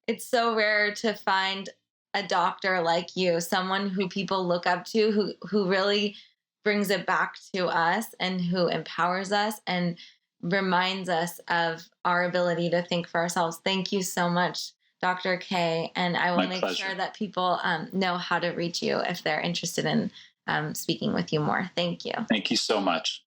Speaker 1: It's so rare to find a doctor like you, someone who people look up to, who really brings it back to us and who empowers us and reminds us of our ability to think for ourselves. Thank you so much, Dr. K. And I will
Speaker 2: My
Speaker 1: make
Speaker 2: pleasure.
Speaker 1: sure that people know how to reach you if they're interested in speaking with you more. Thank you.
Speaker 2: Thank you so much.